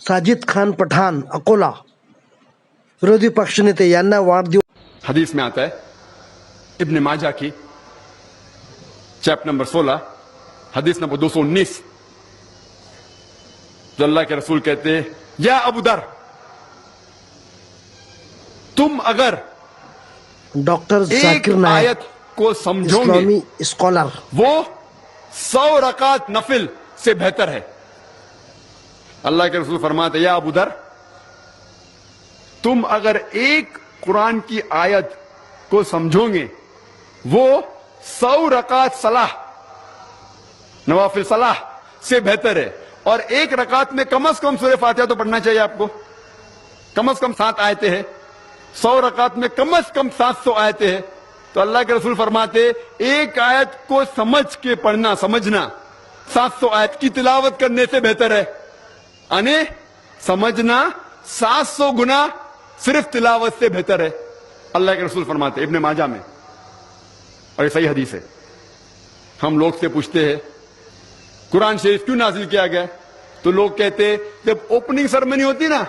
साजिद खान पठाण अकोला विरोधी पक्षनेते यांना वाढदिवस हदीस में आता है इब्न माजा की चैप्टर नंबर 16 हदीस नंबर 219 जो अल्लाह के रसूल कहते हैं या अबू दर तुम अगर डॉक्टर एक जाकिर नायक आयत को समझोगे इस्लामी स्कॉलर वो 100 रकात नफिल से बेहतर है। अल्लाह के रसूल फरमाते या अबू दर तुम अगर एक कुरान की आयत को समझोगे वो 100 रकात सलाह नवाफिल सलाह से बेहतर है। और एक रकात में कम से कम सूरह फातिहा तो पढ़ना चाहिए आपको, कम से कम 7 आयतें हैं। 100 रकात में कम से कम 700 आयतें हैं। तो अल्लाह के रसूल फरमाते एक आयत को समझ के पढ़ना, समझना 700 आयत की तिलावत करने से बेहतर है। यानी समझना 700 गुना सिर्फ तिलावत से बेहतर है। अल्लाह के रसूल फरमाते इब्न माजा में, और ये सही हदीस है। हम लोग से पूछते हैं कुरान शरीफ क्यों नाजिल किया गया, तो लोग कहते हैं जब ओपनिंग सेरेमनी होती ना,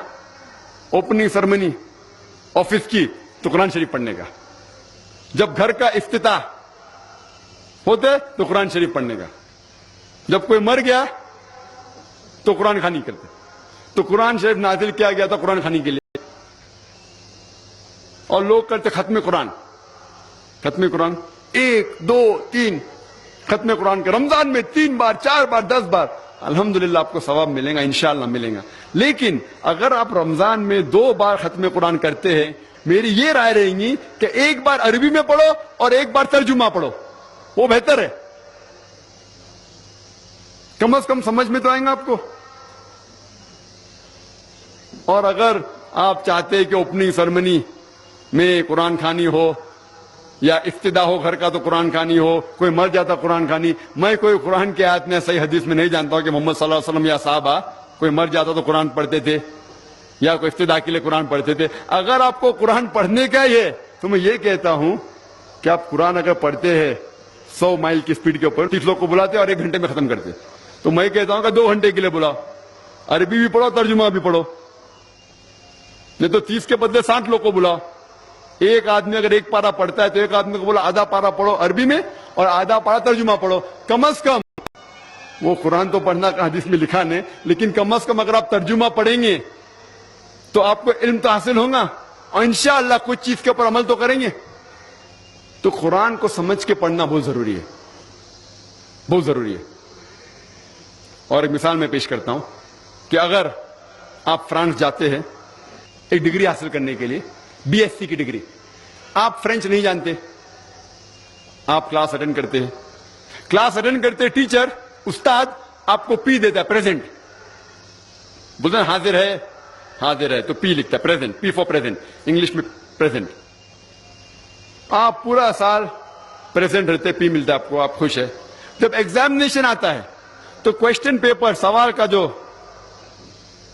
ओपनिंग सेरेमनी ऑफिस की, तो कुरान शरीफ पढ़ने का। जब घर का इफ्तिताह होते तो कुरान शरीफ पढ़ने का। जब कोई मर गया तो कुरान खानी करते। तो कुरान शरीफ नाजिल किया गया था कुरान खानी के लिए। और लोग करते खत्म कुरान, खत्म कुरान 1 2 3 खत्म कुरान के रमजान में 3 बार 4 बार 10 बार, अल्हम्दुलिल्लाह आपको सवाब मिलेगा, इंशाअल्लाह मिलेगा। लेकिन अगर आप रमजान में 2 बार खत्म कुरान करते हैं, मेरी ये राय रहेगी कि एक बार अरबी में पढ़ो और एक बार तर्जुमा पढ़ो, वो बेहतर है। कम से कम समझ में तो आएगा आपको। और अगर आप चाहते हैं कि ओपनिंग सेरेमनी में कुरान खानी हो या इफ्तिदा हो घर का तो कुरान खानी हो, कोई मर जाता कुरान खानी, मैं कोई कुरान की आयत में सही हदीस में नहीं जानता हूं कि मोहम्मद सल्लल्लाहु अलैहि वसल्लम या साहबा कोई मर जाता तो कुरान पढ़ते थे या कोई इफ्तिदा के लिए कुरान पढ़ते थे। अगर आपको कुरान पढ़ने का ही है तो मैं ये कहता हूं कि आप कुरान अगर पढ़ते हैं 100 माइल की स्पीड के ऊपर, 30 लोग को बुलाते और 1 घंटे में खत्म करते, तो मैं कहता हूं कि 2 घंटे के लिए बुलाओ, अरबी भी पढ़ो तर्जुमा भी पढ़ो। नहीं तो 30 के बदले 60 लोग को बुलाओ। एक आदमी अगर 1 पारा पढ़ता है तो एक आदमी को बोला आधा पारा पढ़ो अरबी में और आधा पारा तर्जुमा पढ़ो। कम से कम वो कुरान तो पढ़ना हदीस में लिखा नहीं, लेकिन कम से कम अगर आप तर्जुमा पढ़ेंगे तो आपको इल्म तो हासिल होगा और इंशाअल्लाह कुछ चीज के ऊपर अमल तो करेंगे। तो कुरान को समझ के पढ़ना बहुत जरूरी है, बहुत जरूरी है। और एक मिसाल मैं पेश करता हूं कि अगर आप फ्रांस जाते हैं एक डिग्री हासिल करने के लिए, बीएससी की डिग्री, आप फ्रेंच नहीं जानते, आप क्लास अटेंड करते हैं, क्लास अटेंड करते टीचर उस्ताद आपको पी देता है, प्रेजेंट बोलते हैं हाजिर है, हाजिर है, तो पी लिखता है, present, P for present, English में प्रेजेंट। आप पूरा साल प्रेजेंट रहते, पी मिलता है आपको, आप खुश है। जब एग्जामिनेशन आता है तो क्वेश्चन पेपर, सवाल का जो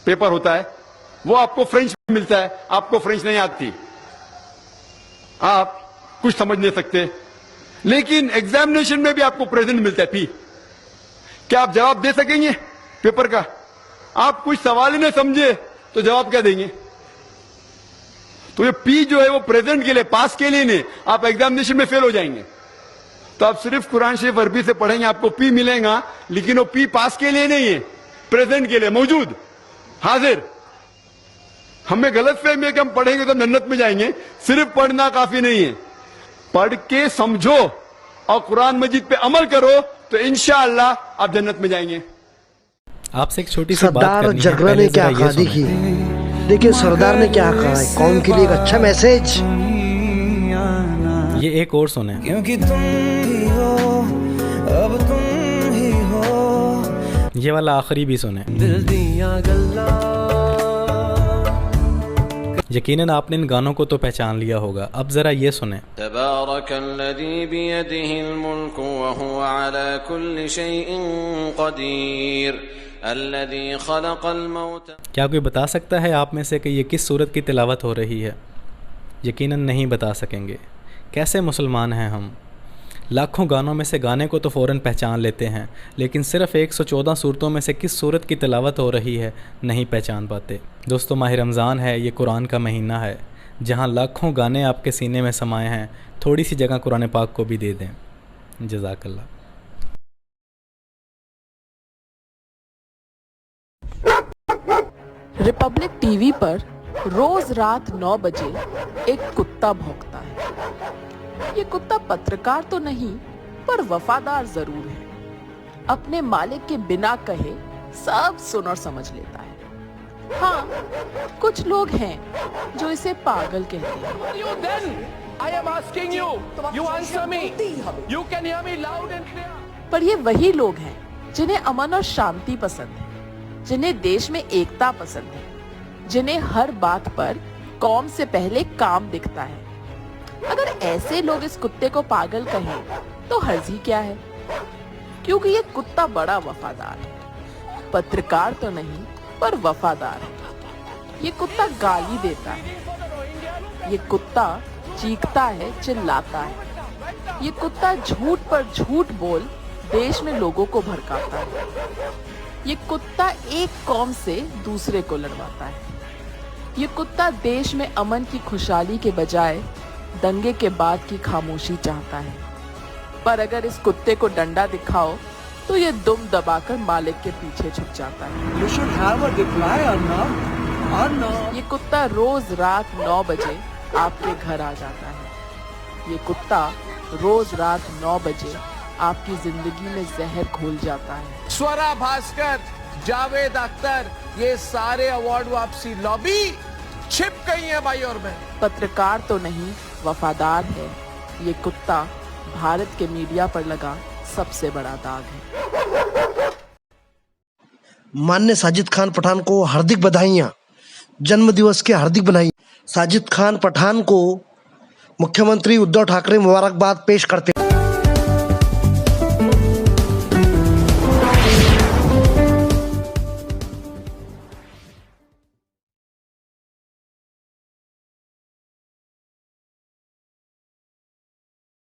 पेपर होता है वो आपको फ्रेंच में मिलता है, आपको फ्रेंच नहीं आती, आप कुछ समझ नहीं सकते, लेकिन एग्जामिनेशन में भी आपको प्रेजेंट मिलता है, पी। क्या आप जवाब दे सकेंगे पेपर का? आप कुछ सवाल ही नहीं समझे तो जवाब क्या देंगे? तो ये पी जो है वो प्रेजेंट के लिए, पास के लिए नहीं, आप एग्जामिनेशन में फेल हो जाएंगे। तो आप सिर्फ कुरान शरीफ अरबी से पढ़ेंगे, आपको पी मिलेगा, लेकिन वो पी पास के लिए नहीं है, प्रेजेंट के लिए, मौजूद, हाजिर। हमें गलत फहमी है कि हम पढ़ेंगे तो जन्नत में जाएंगे। सिर्फ पढ़ना काफी नहीं है, पढ़ के समझो और कुरान मजीद पे अमल करो तो इंशाअल्लाह आप जन्नत में जाएंगे। आपसे एक छोटी सी बात सरदार करनी है, जगरा पहले ने क्या जरा कहा, ये सुनें। देखिए सरदार ने क्या कहा है, कौम के लिए एक अच्छा मैसेज। ये एक और सुने। क्योंकि तुम ही हो, अब तुम ही हो, ये वाला आखिरी भी सुने। दिल दिया गल्ला। यकीनन आपने इन गानों को तो पहचान लिया होगा, अब जरा ये सुने। तबारकल्लज़ी बियदिहिल मुल्कु व हुवा अला कुल्लि शैइन क़दीर अल्लज़ी खलक़ल मौत। क्या कोई बता सकता है आप में से कि ये किस सूरत की तिलावत हो रही है? यकीनन नहीं बता सकेंगे। कैसे मुसलमान हैं हम? लाखों गानों में से गाने को तो फ़ौरन पहचान लेते हैं, लेकिन सिर्फ़ 114 सूरतों में से किस सूरत की तिलावत हो रही है नहीं पहचान पाते। दोस्तों, माह रमज़ान है, ये कुरान का महीना है, जहाँ लाखों गाने आपके सीने में समाये हैं। थोड़ी सी जगह कुरान पाक को भी दे दें। जज़ाकल्लाह। रिपब्लिक टीवी पर रोज रात 9 बजे एक कुत्ता भौंकता है। ये कुत्ता पत्रकार तो नहीं, पर वफादार जरूर है। अपने मालिक के बिना कहे सब सुन और समझ लेता है। हाँ, कुछ लोग हैं जो इसे पागल कहते हैं। You then, I am asking you, you answer me. You can hear me loud and clear. पर ये वही लोग हैं जिन्हें अमन और शांति पसंद है, जिन्हें देश में एकता पसंद है, जिन्हें हर बात पर कौम से पहले काम दिखता है। अगर ऐसे लोग इस कुत्ते को पागल कहें तो हर्जी क्या है, क्योंकि ये कुत्ता बड़ा वफादार है। पत्रकार तो नहीं, पर वफादार है। ये कुत्ता गाली देता है, ये कुत्ता चीखता है, चिल्लाता है। ये कुत्ता झूठ पर झूठ बोल देश में लोगों को भड़काता है। ये कुत्ता एक कौम से दूसरे को लड़वाता है। ये कुत्ता देश में अमन की खुशहाली के बजाय दंगे के बाद की खामोशी चाहता है। पर अगर इस कुत्ते को डंडा दिखाओ तो ये दुम दबाकर मालिक के पीछे छुप जाता है। You should have a reply, Arnav. ये कुत्ता रोज रात 9 बजे आपके घर आ जाता है। ये कुत्ता रोज रात 9 बजे आपकी जिंदगी में जहर घोल जाता है। स्वरा भास्कर, जावेद अख्तर, ये सारे अवार्ड वापसी लॉबी छिप गई है भाई और बहन। पत्रकार तो नहीं, वफादार है। ये कुत्ता भारत के मीडिया पर लगा सबसे बड़ा दाग है। माननीय साजिद खान पठान को हार्दिक बधाइयाँ, जन्म दिवस की हार्दिक बधाई। साजिद खान पठान को मुख्यमंत्री उद्धव ठाकरे मुबारकबाद पेश करते